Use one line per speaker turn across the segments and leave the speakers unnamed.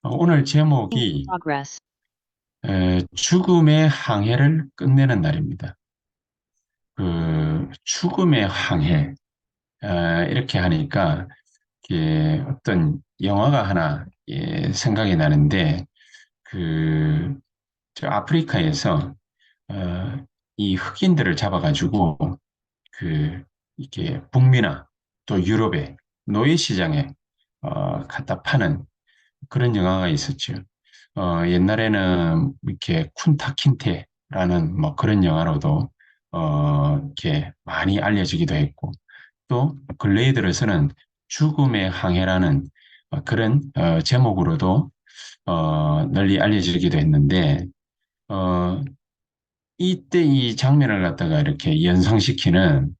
오늘 제목이
progress.
죽음의 항해를 끝내는 날입니다. 죽음의 항해 이렇게 하니까 어떤 영화가 하나 생각이 나는데 그 저 아프리카에서 어, 이 흑인들을 잡아가지고 이렇게 북미나 또 유럽의 노예 시장에 갖다 파는 그런 영화가 있었죠. 옛날에는 이렇게 쿤타킨테라는 뭐 그런 영화로도 이렇게 많이 알려지기도 했고, 또 근래에 들어서는 죽음의 항해라는 그런 제목으로도 널리 알려지기도 했는데, 어, 이때 이 장면을 갖다가 이렇게 연상시키는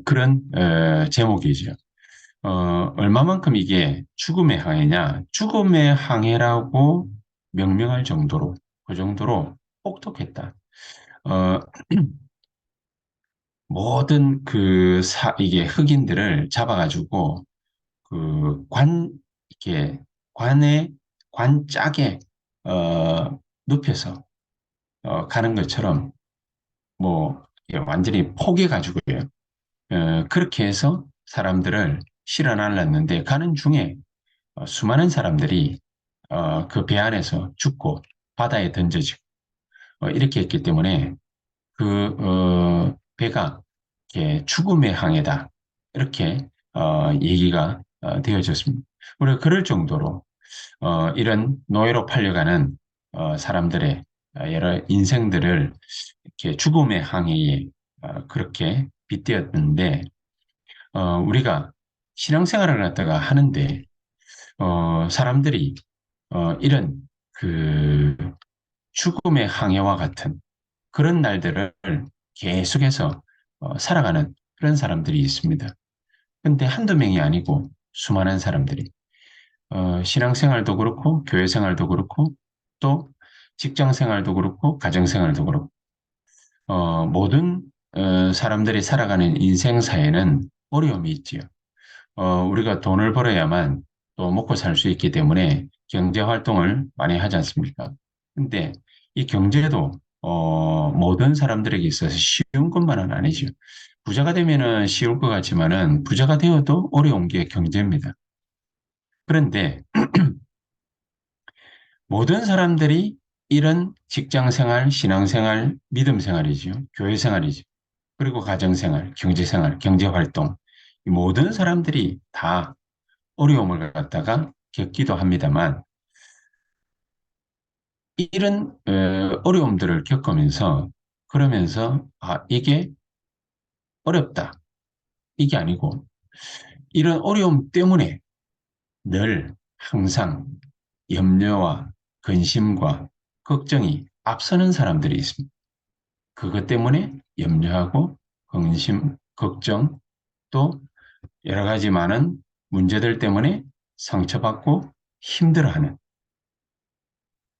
그런 제목이죠. 얼마만큼 이게 죽음의 항해냐? 죽음의 항해라고 명명할 정도로, 그 정도로 혹독했다. 어, 모든 이게 흑인들을 잡아가지고, 이렇게, 관에, 관짝에, 눕혀서, 가는 것처럼, 뭐, 이게 완전히 포개가지고요. 그렇게 해서 사람들을 실어 날랐는데, 가는 중에 수많은 사람들이 그 배 안에서 죽고 바다에 던져지고 이렇게 했기 때문에 배가 이렇게 죽음의 항해다 이렇게 얘기가 되어졌습니다. 우리가 그럴 정도로 이런 노예로 팔려가는 사람들의 여러 인생들을 이렇게 죽음의 항해에 그렇게 빗대었는데 우리가 신앙생활을 갖다가 하는데 사람들이 이런 그 죽음의 항해와 같은 그런 날들을 계속해서 살아가는 그런 사람들이 있습니다. 근데 한두 명이 아니고 수많은 사람들이 신앙생활도 그렇고 교회 생활도 그렇고 또 직장 생활도 그렇고 가정 생활도 그렇고 모든 사람들이 살아가는 인생사에는 어려움이 있지요. 우리가 돈을 벌어야만 또 먹고 살 수 있기 때문에 경제 활동을 많이 하지 않습니까? 근데 이 경제도 모든 사람들에게 있어서 쉬운 것만은 아니죠. 부자가 되면은 쉬울 것 같지만은 부자가 되어도 어려운 게 경제입니다. 그런데 모든 사람들이 이런 직장 생활, 신앙 생활, 믿음 생활이죠. 교회 생활이죠. 그리고 가정 생활, 경제 생활, 경제 활동. 이 모든 사람들이 다 어려움을 갖다가 겪기도 합니다만 이런 어려움들을 겪으면서 그러면서 이게 어렵다. 이게 아니고 이런 어려움 때문에 늘 항상 염려와 근심과 걱정이 앞서는 사람들이 있습니다. 그것 때문에 염려하고 근심, 걱정 또 여러 가지 많은 문제들 때문에 상처받고 힘들어하는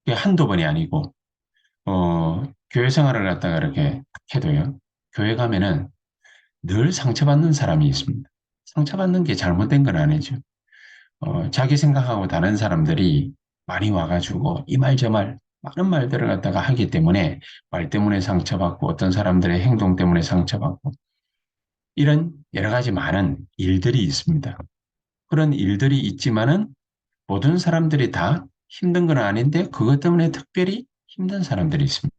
게 한두 번이 아니고 교회 생활을 갖다가 이렇게 해도요. 교회 가면은 늘 상처받는 사람이 있습니다. 상처받는 게 잘못된 건 아니죠. 자기 생각하고 다른 사람들이 많이 와가지고 이 말 저 말 많은 말들을 갖다가 하기 때문에 말 때문에 상처받고 어떤 사람들의 행동 때문에 상처받고 이런 여러 가지 많은 일들이 있습니다. 그런 일들이 있지만은 모든 사람들이 다 힘든 건 아닌데 그것 때문에 특별히 힘든 사람들이 있습니다.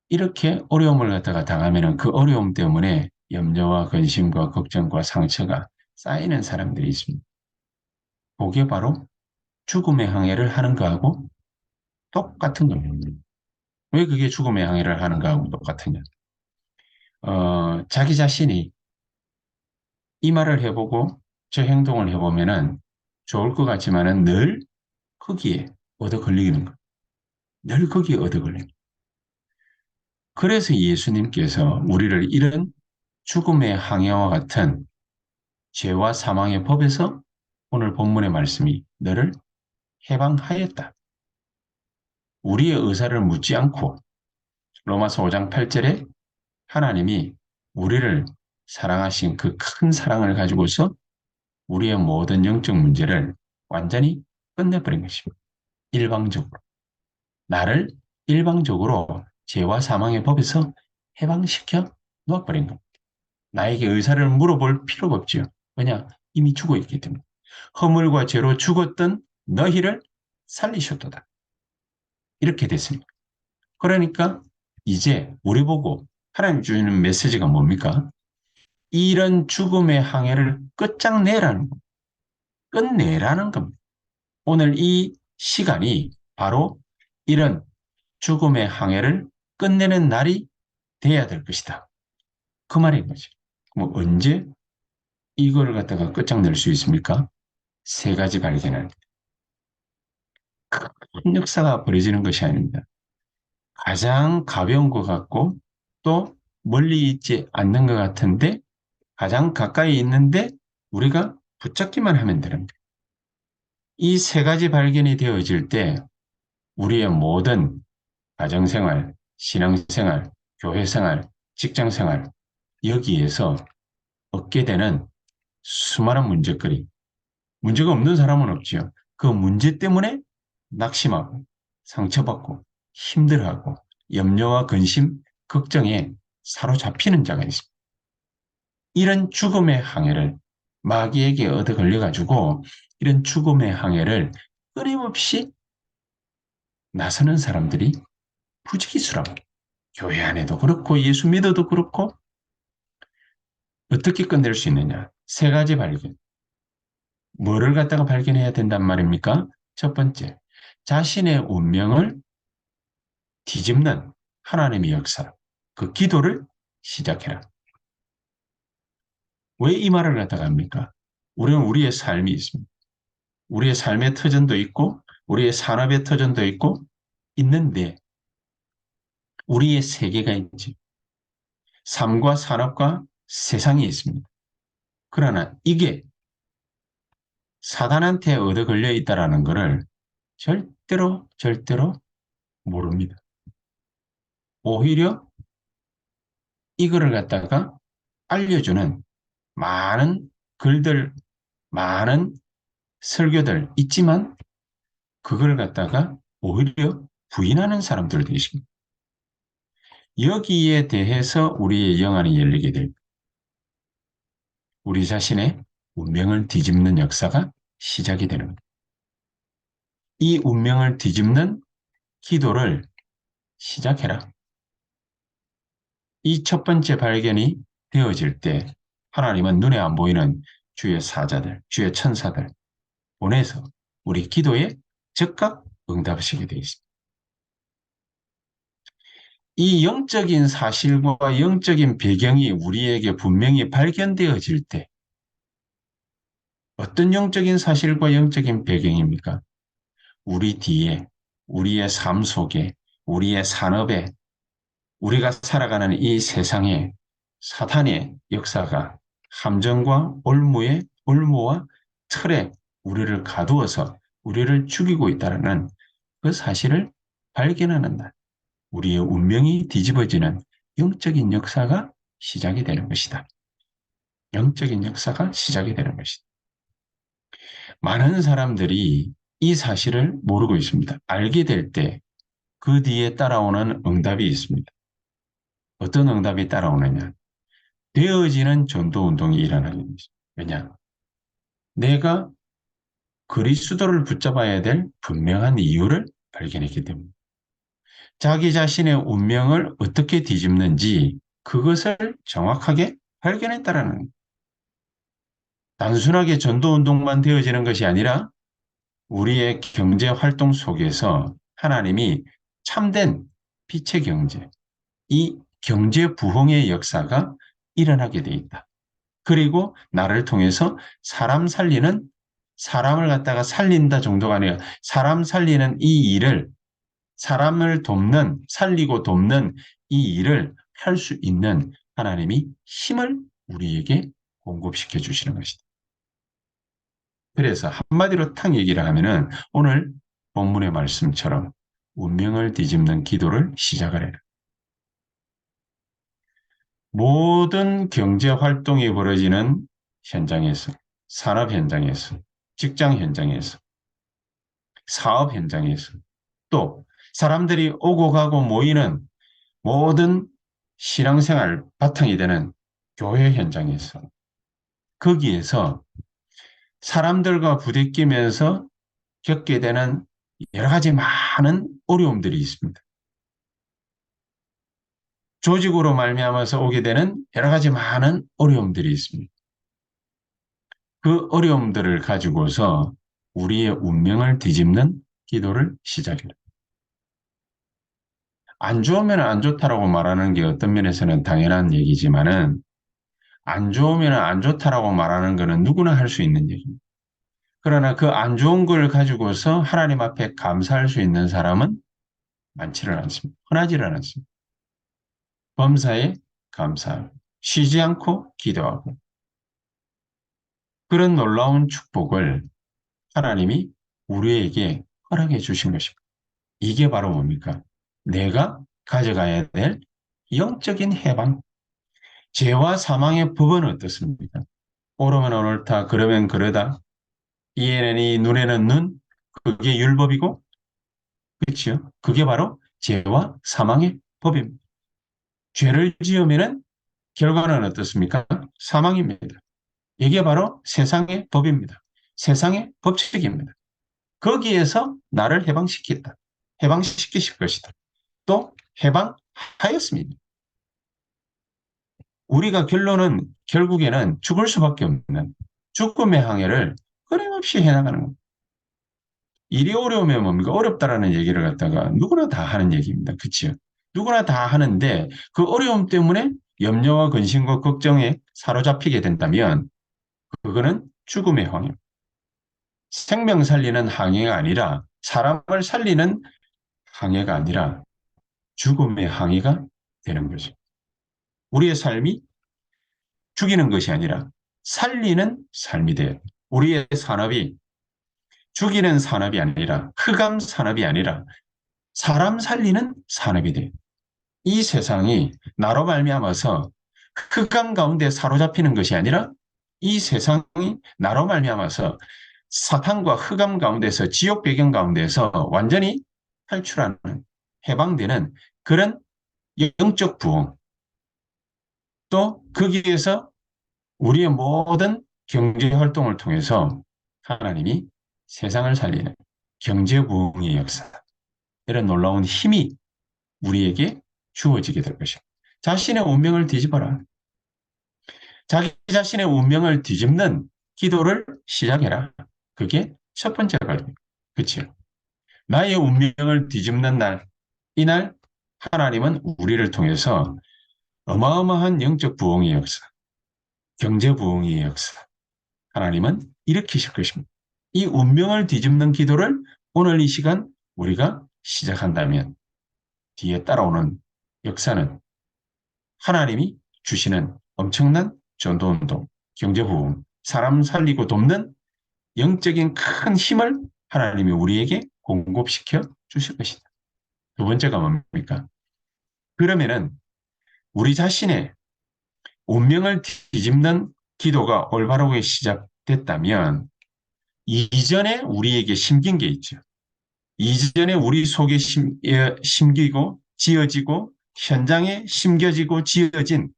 이렇게 어려움을 갖다가 당하면은 그 어려움 때문에 염려와 근심과 걱정과 상처가 쌓이는 사람들이 있습니다. 그게 바로 죽음의 항해를 하는 거하고 똑같은 겁니다. 왜 그게 죽음의 항해를 하는 거하고 똑같으냐? 자기 자신이 이 말을 해보고 저 행동을 해보면은 좋을 것 같지만은 늘 거기에 얻어 걸리는 거. 늘 거기에 얻어 걸리는 거. 그래서 예수님께서 우리를 이런 죽음의 항해와 같은 죄와 사망의 법에서 오늘 본문의 말씀이 너를 해방하였다. 우리의 의사를 묻지 않고 로마서 5장 8절에 하나님이 우리를 사랑하신 그 큰 사랑을 가지고서 우리의 모든 영적 문제를 완전히 끝내버린 것입니다. 일방적으로. 나를 일방적으로 죄와 사망의 법에서 해방시켜 놓아버린 겁니다. 나에게 의사를 물어볼 필요가 없지요. 왜냐? 이미 죽어 있기 때문에. 허물과 죄로 죽었던 너희를 살리셨도다. 이렇게 됐습니다. 그러니까 이제 우리 보고 하나님 주시는 메시지가 뭡니까? 이런 죽음의 항해를 끝장내라는 겁니다. 끝내라는 겁니다. 오늘 이 시간이 바로 이런 죽음의 항해를 끝내는 날이 돼야 될 것이다. 그 말인 거죠. 뭐 언제 이걸 갖다가 끝장낼 수 있습니까? 세 가지 발견을. 큰 역사가 벌어지는 것이 아닙니다. 가장 가벼운 것 같고 또 멀리 있지 않는 것 같은데 가장 가까이 있는데 우리가 붙잡기만 하면 됩니다. 이 세 가지 발견이 되어질 때 우리의 모든 가정생활, 신앙생활, 교회생활, 직장생활 여기에서 얻게 되는 수많은 문제거리, 문제가 없는 사람은 없지요. 그 문제 때문에 낙심하고 상처받고 힘들어하고 염려와 근심, 걱정에 사로잡히는 자가 있습니다. 이런 죽음의 항해를 마귀에게 얻어 걸려가지고 이런 죽음의 항해를 끊임없이 나서는 사람들이 부지기수라고. 교회 안에도 그렇고 예수 믿어도 그렇고 어떻게 끝낼 수 있느냐. 세 가지 발견. 뭐를 갖다가 발견해야 된단 말입니까? 첫 번째, 자신의 운명을 뒤집는 하나님의 역사. 그 기도를 시작해라. 왜 이 말을 갖다가 합니까? 우리는 우리의 삶이 있습니다. 우리의 삶의 터전도 있고 우리의 산업의 터전도 있고 있는데 우리의 세계가 있지. 삶과 산업과 세상이 있습니다. 그러나 이게 사단한테 얻어 걸려 있다라는 것을 절대로 모릅니다. 오히려 이거를 갖다가 알려주는 많은 글들, 많은 설교들 있지만 그걸 갖다가 오히려 부인하는 사람들도 있습니다. 여기에 대해서 우리의 영안이 열리게 될 우리 자신의 운명을 뒤집는 역사가 시작이 되는 겁니다. 이 운명을 뒤집는 기도를 시작해라. 이 첫 번째 발견이 되어질 때 하나님은 눈에 안 보이는 주의 사자들, 주의 천사들 보내서 우리 기도에 즉각 응답하시게 되어 있습니다. 이 영적인 사실과 영적인 배경이 우리에게 분명히 발견되어질 때 어떤 영적인 사실과 영적인 배경입니까? 우리 뒤에, 우리의 삶 속에, 우리의 산업에, 우리가 살아가는 이 세상에 사탄의 역사가 함정과 올무와 틀에 우리를 가두어서 우리를 죽이고 있다는 그 사실을 발견하는 날, 우리의 운명이 뒤집어지는 영적인 역사가 시작이 되는 것이다. 영적인 역사가 시작이 되는 것이다. 많은 사람들이 이 사실을 모르고 있습니다. 알게 될 때 그 뒤에 따라오는 응답이 있습니다. 어떤 응답이 따라오느냐. 되어지는 전도운동이 일어나는 것입니다. 왜냐? 내가 그리스도를 붙잡아야 될 분명한 이유를 발견했기 때문에 자기 자신의 운명을 어떻게 뒤집는지 그것을 정확하게 발견했다라는 단순하게 전도운동만 되어지는 것이 아니라 우리의 경제 활동 속에서 하나님이 참된 빛의 경제, 이 경제 부흥의 역사가 일어나게 돼 있다. 그리고 나를 통해서 사람을 갖다가 살린다 정도가 아니라 사람 살리는 이 일을 사람을 돕는 살리고 돕는 이 일을 할 수 있는 하나님이 힘을 우리에게 공급시켜 주시는 것이다. 그래서 한마디로 탁 얘기를 하면은 오늘 본문의 말씀처럼 운명을 뒤집는 기도를 시작을 해라. 모든 경제 활동이 벌어지는 현장에서, 산업 현장에서 직장 현장에서, 사업 현장에서, 또 사람들이 오고 가고 모이는 모든 신앙생활 바탕이 되는 교회 현장에서, 거기에서 사람들과 부대끼면서 겪게 되는 여러 가지 많은 어려움들이 있습니다. 조직으로 말미암아서 오게 되는 여러 가지 많은 어려움들이 있습니다. 그 어려움들을 가지고서 우리의 운명을 뒤집는 기도를 시작해요. 안 좋으면 안 좋다라고 말하는 게 어떤 면에서는 당연한 얘기지만은 안 좋으면 안 좋다라고 말하는 거는 누구나 할 수 있는 얘기입니다. 그러나 그 안 좋은 걸 가지고서 하나님 앞에 감사할 수 있는 사람은 많지는 않습니다. 흔하지는 않습니다. 범사에 감사하고 쉬지 않고 기도하고 그런 놀라운 축복을 하나님이 우리에게 허락해 주신 것입니다. 이게 바로 뭡니까? 내가 가져가야 될 영적인 해방. 죄와 사망의 법은 어떻습니까? 오르면 옳다, 그러면 그러다. 이에는 이, 눈에는 눈. 그게 율법이고, 그렇죠? 그게 바로 죄와 사망의 법입니다. 죄를 지으면 결과는 어떻습니까? 사망입니다. 이게 바로 세상의 법입니다. 세상의 법칙입니다. 거기에서 나를 해방시켰다. 해방시키실 것이다. 또 해방하였습니다. 우리가 결국에는 죽을 수밖에 없는 죽음의 항해를 끊임없이 해나가는 겁니다. 일이 어려우면 뭡니까? 어렵다라는 얘기를 갖다가 누구나 다 하는 얘기입니다. 그치요? 누구나 다 하는데 그 어려움 때문에 염려와 근심과 걱정에 사로잡히게 된다면 그거는 죽음의 항해. 생명 살리는 항해가 아니라 사람을 살리는 항해가 아니라 죽음의 항해가 되는 거죠. 우리의 삶이 죽이는 것이 아니라 살리는 삶이 돼요. 우리의 산업이 죽이는 산업이 아니라 흑암 산업이 아니라 사람 살리는 산업이 돼요. 이 세상이 나로 말미암아서 흑암 가운데 사로잡히는 것이 아니라 이 세상이 나로 말미암아서 사탄과 흑암 가운데서 지옥 배경 가운데서 완전히 탈출하는 해방되는 그런 영적 부흥 또 거기에서 우리의 모든 경제 활동을 통해서 하나님이 세상을 살리는 경제 부흥의 역사 이런 놀라운 힘이 우리에게 주어지게 될 것입니다. 자신의 운명을 뒤집어라. 자기 자신의 운명을 뒤집는 기도를 시작해라. 그게 첫 번째 관입니다. 그렇죠? 나의 운명을 뒤집는 날, 이날 하나님은 우리를 통해서 어마어마한 영적 부흥의 역사, 경제 부흥의 역사, 하나님은 일으키실 것입니다. 이 운명을 뒤집는 기도를 오늘 이 시간 우리가 시작한다면 뒤에 따라오는 역사는 하나님이 주시는 엄청난 전도운동, 경제부흥, 사람 살리고 돕는 영적인 큰 힘을 하나님이 우리에게 공급시켜 주실 것이다. 두 번째가 뭡니까? 그러면은 우리 자신의 운명을 뒤집는 기도가 올바르게 시작됐다면 이전에 우리에게 심긴 게 있죠. 이전에 우리 속에 심기고 지어지고 현장에 심겨지고 지어진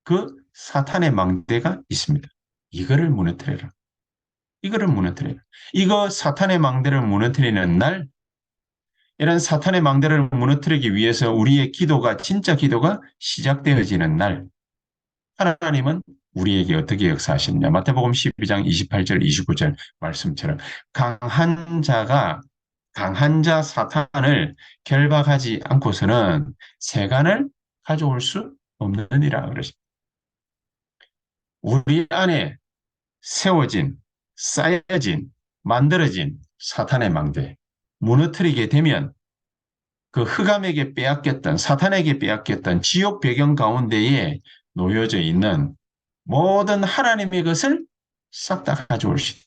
그 사탄의 망대가 있습니다. 이거를 무너뜨려라. 이거를 무너뜨려라. 이거 사탄의 망대를 무너뜨리는 날 이런 사탄의 망대를 무너뜨리기 위해서 우리의 기도가 진짜 기도가 시작되어지는 날 하나님은 우리에게 어떻게 역사하시느냐. 마태복음 12장 28절 29절 말씀처럼 강한 자 사탄을 결박하지 않고서는 세간을 가져올 수 없느니라 그러십니다. 우리 안에 세워진, 쌓여진, 만들어진 사탄의 망대 무너뜨리게 되면 그 흑암에게 빼앗겼던 사탄에게 빼앗겼던 지옥 배경 가운데에 놓여져 있는 모든 하나님의 것을 싹 다 가져올 수 있다.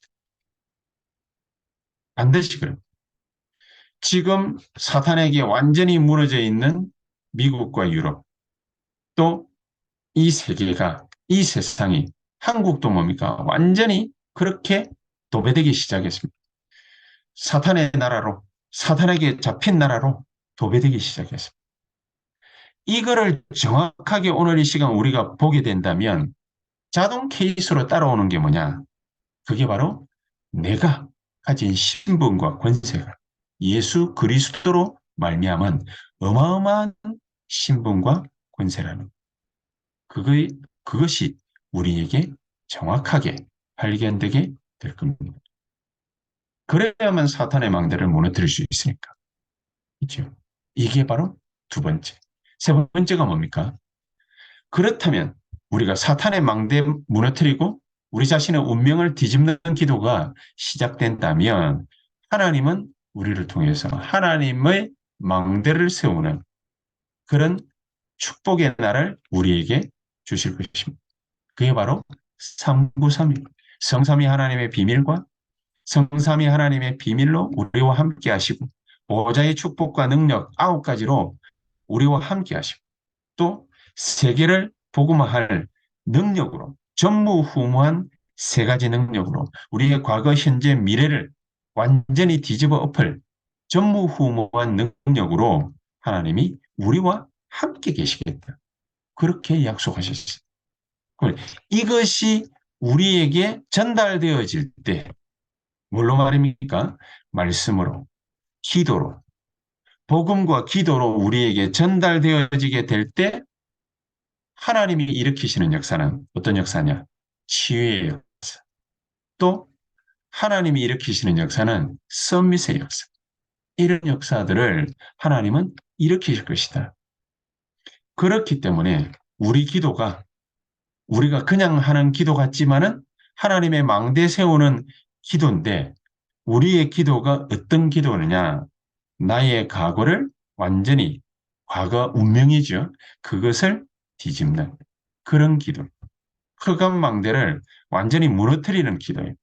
반드시 그래. 지금 사탄에게 완전히 무너져 있는 미국과 유럽, 또 이 세계가, 이 세상이, 한국도 뭡니까? 완전히 그렇게 도배되기 시작했습니다. 사탄의 나라로, 사탄에게 잡힌 나라로 도배되기 시작했습니다. 이거를 정확하게 오늘 이 시간 우리가 보게 된다면 자동 케이스로 따라오는 게 뭐냐? 그게 바로 내가 가진 신분과 권세가 예수 그리스도로 말미암은 어마어마한 신분과 권세라는 그것이 우리에게 정확하게 발견되게 될 겁니다. 그래야만 사탄의 망대를 무너뜨릴 수 있으니까. 그렇죠? 이게 바로 두 번째. 세 번째가 뭡니까? 그렇다면 우리가 사탄의 망대 무너뜨리고 우리 자신의 운명을 뒤집는 기도가 시작된다면 하나님은 우리를 통해서 하나님의 망대를 세우는 그런 축복의 날을 우리에게 주실 것입니다. 그게 바로 삼구삼일 성삼위 하나님의 비밀과 성삼위 하나님의 비밀로 우리와 함께 하시고 보호자의 축복과 능력 9가지로 우리와 함께 하시고 또 세계를 복음화할 능력으로 전무후무한 3가지 능력으로 우리의 과거, 현재, 미래를 완전히 뒤집어 엎을 전무후무한 능력으로 하나님이 우리와 함께 계시겠다. 그렇게 약속하셨어요. 이것이 우리에게 전달되어질 때 뭘로 말입니까? 말씀으로, 기도로, 복음과 기도로 우리에게 전달되어지게 될 때 하나님이 일으키시는 역사는 어떤 역사냐? 치유의 역사. 또 하나님이 일으키시는 역사는 서밋의 역사. 이런 역사들을 하나님은 일으키실 것이다. 그렇기 때문에 우리 기도가 우리가 그냥 하는 기도 같지만은 하나님의 망대 세우는 기도인데 우리의 기도가 어떤 기도느냐? 나의 과거를 완전히 과거 운명이죠. 그것을 뒤집는 그런 기도. 흑암 망대를 완전히 무너뜨리는 기도예요.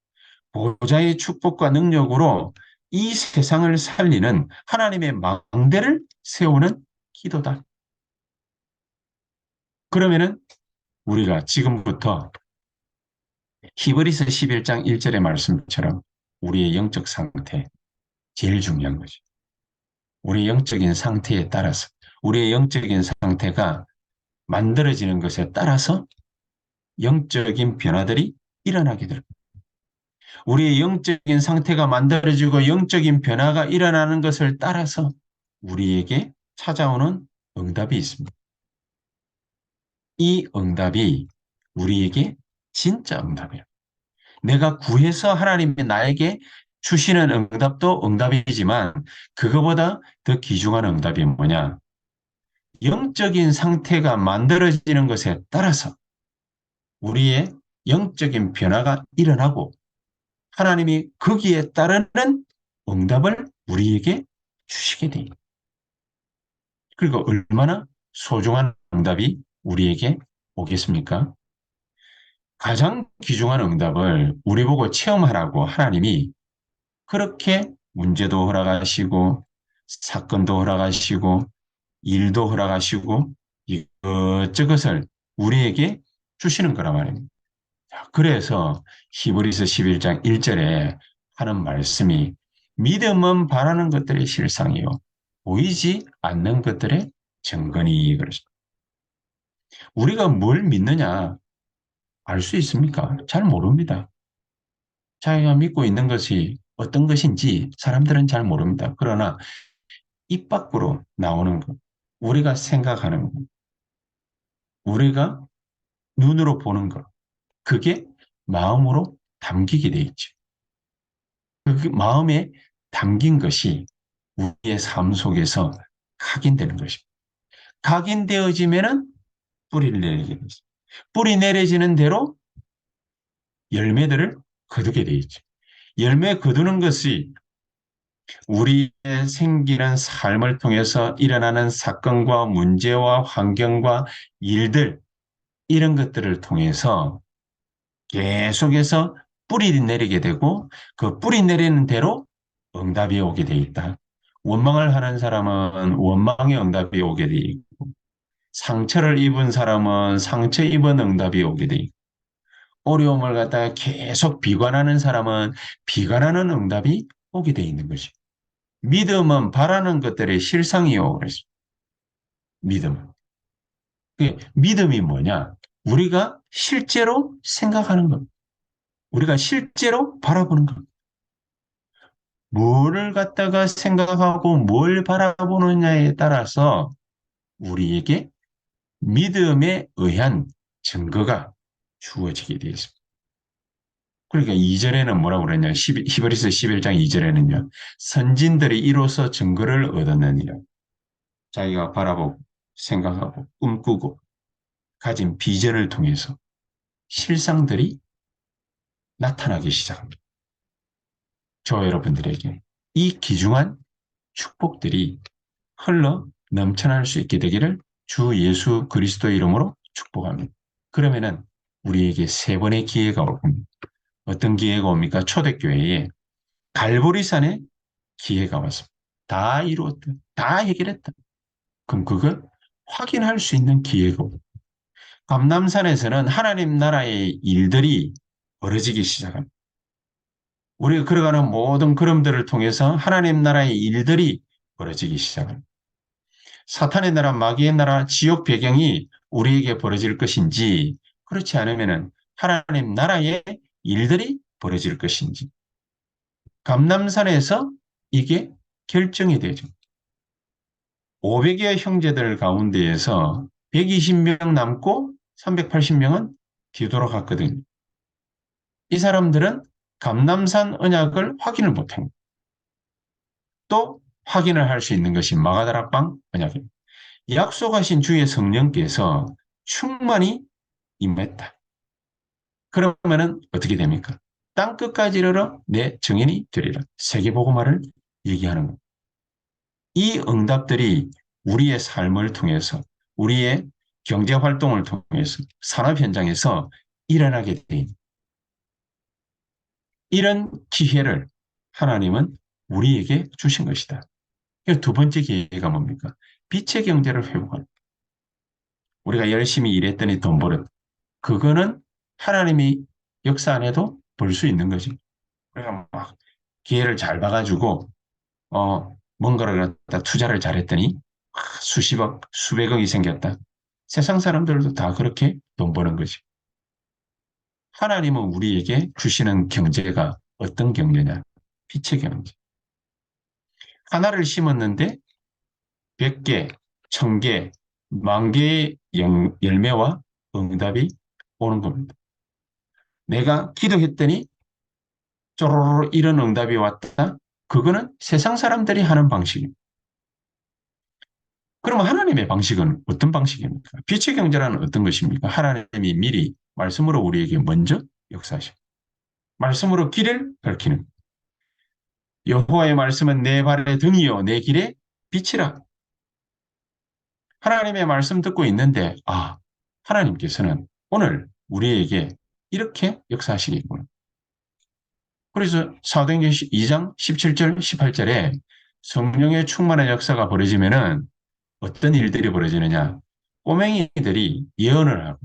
보좌의 축복과 능력으로 이 세상을 살리는 하나님의 망대를 세우는 기도다. 그러면은 우리가 지금부터 히브리서 11장 1절의 말씀처럼 우리의 영적 상태, 제일 중요한 거죠. 우리의 영적인 상태에 따라서 우리의 영적인 상태가 만들어지는 것에 따라서 영적인 변화들이 일어나게 될 겁니다. 우리의 영적인 상태가 만들어지고 영적인 변화가 일어나는 것을 따라서 우리에게 찾아오는 응답이 있습니다. 이 응답이 우리에게 진짜 응답이에요. 내가 구해서 하나님이 나에게 주시는 응답도 응답이지만 그거보다 더 귀중한 응답이 뭐냐? 영적인 상태가 만들어지는 것에 따라서 우리의 영적인 변화가 일어나고 하나님이 거기에 따르는 응답을 우리에게 주시게 됩니다. 그리고 얼마나 소중한 응답이 우리에게 오겠습니까? 가장 귀중한 응답을 우리 보고 체험하라고 하나님이 그렇게 문제도 허락하시고 사건도 허락하시고 일도 허락하시고 이것저것을 우리에게 주시는 거란 말입니다. 그래서 히브리서 11장 1절에 하는 말씀이 믿음은 바라는 것들의 실상이요 보이지 않는 것들의 증거니 그러죠. 우리가 뭘 믿느냐 알 수 있습니까? 잘 모릅니다. 자기가 믿고 있는 것이 어떤 것인지 사람들은 잘 모릅니다. 그러나 입 밖으로 나오는 것, 우리가 생각하는 것, 우리가 눈으로 보는 것, 그게 마음으로 담기게 돼 있죠. 그 마음에 담긴 것이 우리의 삶 속에서 각인되는 것입니다. 각인되어지면은 뿌리를 내리게 되죠. 뿌리 내려지는 대로 열매들을 거두게 돼 있죠. 열매 거두는 것이 우리의 생기는 삶을 통해서 일어나는 사건과 문제와 환경과 일들 이런 것들을 통해서 계속해서 뿌리 내리게 되고 그 뿌리 내리는 대로 응답이 오게 돼 있다. 원망을 하는 사람은 원망의 응답이 오게 돼 있고 상처를 입은 사람은 상처 입은 응답이 오게 돼 있고 어려움을 갖다가 계속 비관하는 사람은 비관하는 응답이 오게 돼 있는 거지. 믿음은 바라는 것들의 실상이요. 그래서 믿음. 그 믿음이 뭐냐? 우리가 실제로 생각하는 것. 우리가 실제로 바라보는 것. 뭐를 갖다가 생각하고 뭘 바라보느냐에 따라서 우리에게 믿음에 의한 증거가 주어지게 되어 있습니다. 그러니까 2절에는 뭐라고 그랬냐? 히브리서 11장 2절에는요. 선진들이 이로써 증거를 얻었느니라. 자기가 바라보고 생각하고 꿈꾸고 가진 비전을 통해서 실상들이 나타나기 시작합니다. 저 여러분들에게 이 귀중한 축복들이 흘러 넘쳐날 수 있게 되기를 주 예수 그리스도의 이름으로 축복합니다. 그러면은 우리에게 세 번의 기회가 올 겁니다. 어떤 기회가 옵니까? 초대교회에 갈보리산에 기회가 왔습니다. 다 이루었다. 다 해결했다. 그럼 그걸 확인할 수 있는 기회가 옵니다. 감남산에서는 하나님 나라의 일들이 벌어지기 시작합니다. 우리가 걸어가는 모든 걸음들을 통해서 하나님 나라의 일들이 벌어지기 시작합니다. 사탄의 나라, 마귀의 나라, 지옥 배경이 우리에게 벌어질 것인지 그렇지 않으면 하나님 나라의 일들이 벌어질 것인지 감남산에서 이게 결정이 되죠. 500여 형제들 가운데에서 120명 남고 380명은 뒤돌아갔거든요. 이 사람들은 감남산 언약을 확인을 못한 거예요. 또 확인을 할 수 있는 것이 마가다락방 언약입니다. 약속하신 주의 성령께서 충만히 임했다. 그러면은 어떻게 됩니까? 땅 끝까지 이르러 내 증인이 되리라. 세계복음화를 얘기하는 겁니다. 이 응답들이 우리의 삶을 통해서 우리의 경제 활동을 통해서 산업 현장에서 일어나게 됩니다. 이런 기회를 하나님은 우리에게 주신 것이다. 두 번째 기회가 뭡니까? 빛의 경제를 회복하는. 우리가 열심히 일했더니 돈 벌었다. 그거는 하나님이 역사 안 해도 벌 수 있는 거지. 우리가 막 기회를 잘 봐가지고 뭔가를 갖다 투자를 잘했더니 수십억, 수백억이 생겼다. 세상 사람들도 다 그렇게 돈 버는 거지. 하나님은 우리에게 주시는 경제가 어떤 경제냐? 빛의 경제. 하나를 심었는데 100개, 1000개, 10,000개의 열매와 응답이 오는 겁니다. 내가 기도했더니 쪼로로 이런 응답이 왔다. 그거는 세상 사람들이 하는 방식입니다. 그러면 하나님의 방식은 어떤 방식입니까? 빛의 경제라는 어떤 것입니까? 하나님이 미리 말씀으로 우리에게 먼저 역사하시고 말씀으로 길을 밝히는 여호와의 말씀은 내 발의 등이요 내 길의 빛이라. 하나님의 말씀 듣고 있는데 하나님께서는 오늘 우리에게 이렇게 역사하시겠구나. 그래서 사도행전 2장 17절 18절에 성령의 충만한 역사가 벌어지면은 어떤 일들이 벌어지느냐. 꼬맹이들이 예언을 하고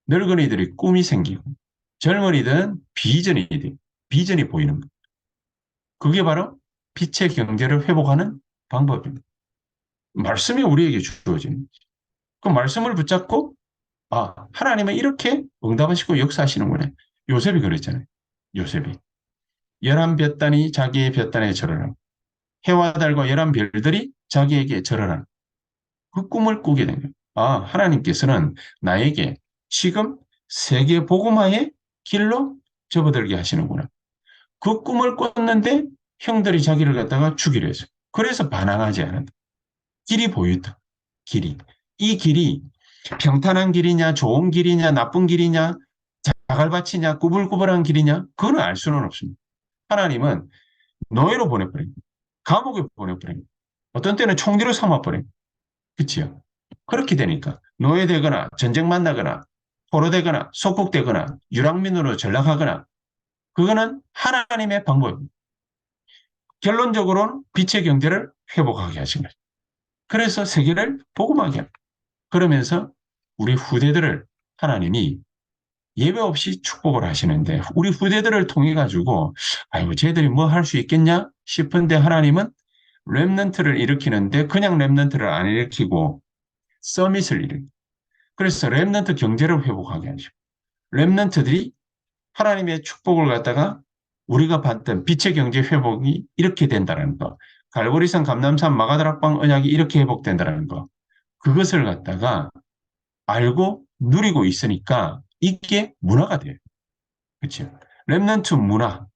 늙은이들이 꿈이 생기고 젊은이들은 비전이 보이는 것. 그게 바로 빛의 경제를 회복하는 방법입니다. 말씀이 우리에게 주어지는 거죠. 그 말씀을 붙잡고 하나님은 이렇게 응답하시고 역사하시는구나. 요셉이 그랬잖아요. 요셉이 11볕단이 자기의 볕단에 절하라. 해와 달과 11별들이 자기에게 절하라. 그 꿈을 꾸게 된 거예요. 하나님께서는 나에게 지금 세계 복음화의 길로 접어들게 하시는구나. 그 꿈을 꿨는데 형들이 자기를 갖다가 죽이려 했어요. 그래서 반항하지 않았다. 길이 보였다. 길이. 이 길이 평탄한 길이냐, 좋은 길이냐, 나쁜 길이냐, 자갈밭이냐, 꾸불꾸불한 길이냐, 그건 알 수는 없습니다. 하나님은 노예로 보내버립니다. 감옥에 보내버립니다. 어떤 때는 총기로 삼아버립니다. 그치요? 그렇게 되니까 노예되거나 전쟁 만나거나 포로되거나 속국되거나 유랑민으로 전락하거나 그거는 하나님의 방법입니다. 결론적으로는 빛의 경제를 회복하게 하신 거죠. 그래서 세계를 복음하게 합니다. 그러면서 우리 후대들을 하나님이 예배 없이 축복을 하시는데 우리 후대들을 통해 가지고 아이고 쟤들이 뭐 할 수 있겠냐 싶은데 하나님은 렘넌트를 일으키는데 그냥 렘넌트를 안 일으키고 서밋을 일으키. 그래서 렘넌트 경제를 회복하게 하죠. 렘넌트들이 하나님의 축복을 갖다가 우리가 봤던 빛의 경제 회복이 이렇게 된다는 거. 갈보리산, 감남산, 마가다락방 언약이 이렇게 회복된다는 거. 그것을 갖다가 알고 누리고 있으니까 이게 문화가 돼요. 그렇죠? 렘넌트 문화,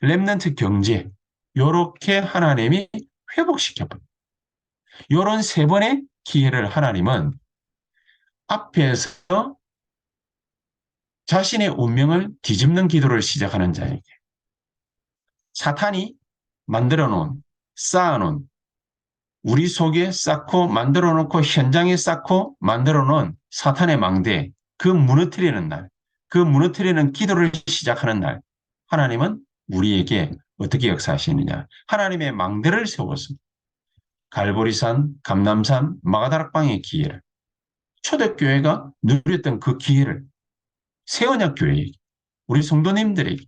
렘넌트 경제, 요렇게 하나님이 회복시켜버려요. 요런 세 번의 기회를 하나님은 앞에서 자신의 운명을 뒤집는 기도를 시작하는 자에게 사탄이 만들어 놓은, 쌓아 놓은, 우리 속에 쌓고 만들어 놓고 현장에 쌓고 만들어 놓은 사탄의 망대, 그 무너뜨리는 날, 그 무너뜨리는 기도를 시작하는 날, 하나님은 우리에게 어떻게 역사하시느냐. 하나님의 망대를 세웠습니다. 갈보리산, 감남산, 마가다락방의 기회를, 초대교회가 누렸던 그 기회를 새언약교회에게, 우리 성도님들에게,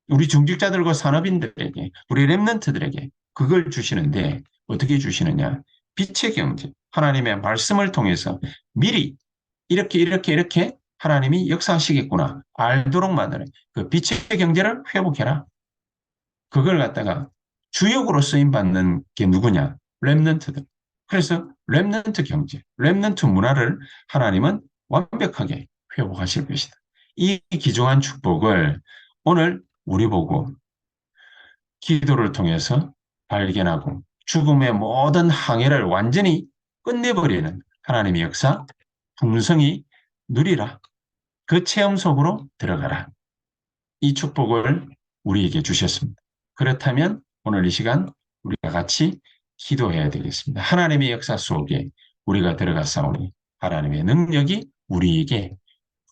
우리 중직자들과 산업인들에게, 우리 랩런트들에게 그걸 주시는데 어떻게 주시느냐. 빛의 경제, 하나님의 말씀을 통해서 미리 이렇게 이렇게 이렇게 하나님이 역사하시겠구나 알도록 만드는 그 빛의 경제를 회복해라. 그걸 갖다가 주역으로 쓰임받는 게 누구냐? 랩런트들. 그래서 랩런트 경제, 랩런트 문화를 하나님은 완벽하게 회복하실 것이다. 이 귀중한 축복을 오늘 우리 보고 기도를 통해서 발견하고 죽음의 모든 항해를 완전히 끝내버리는 하나님의 역사, 풍성히 누리라. 그 체험 속으로 들어가라. 이 축복을 우리에게 주셨습니다. 그렇다면 오늘 이 시간 우리가 같이 기도해야 되겠습니다. 하나님의 역사 속에 우리가 들어가사오니 하나님의 능력이 우리에게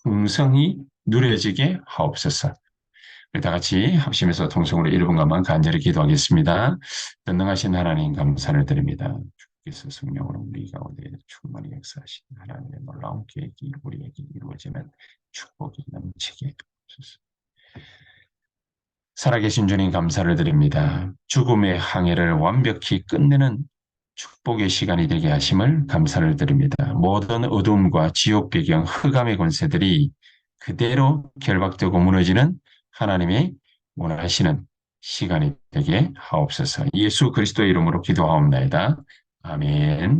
풍성히 누려지게 하옵소서. 다 같이 합심해서 통성으로 1분간만 간절히 기도하겠습니다. 전능하신 하나님 감사를 드립니다. 주께서 성령으로 우리 가운데 충만히 역사하신 하나님의 놀라운 계획이 우리에게 이루어지는 축복이 넘치게 하옵소서. 살아계신 주님 감사를 드립니다. 죽음의 항해를 완벽히 끝내는 축복의 시간이 되게 하심을 감사를 드립니다. 모든 어둠과 지옥 배경 흑암의 권세들이 그대로 결박되고 무너지는 하나님의 원하시는 시간이 되게 하옵소서. 예수 그리스도의 이름으로 기도하옵나이다. 아멘.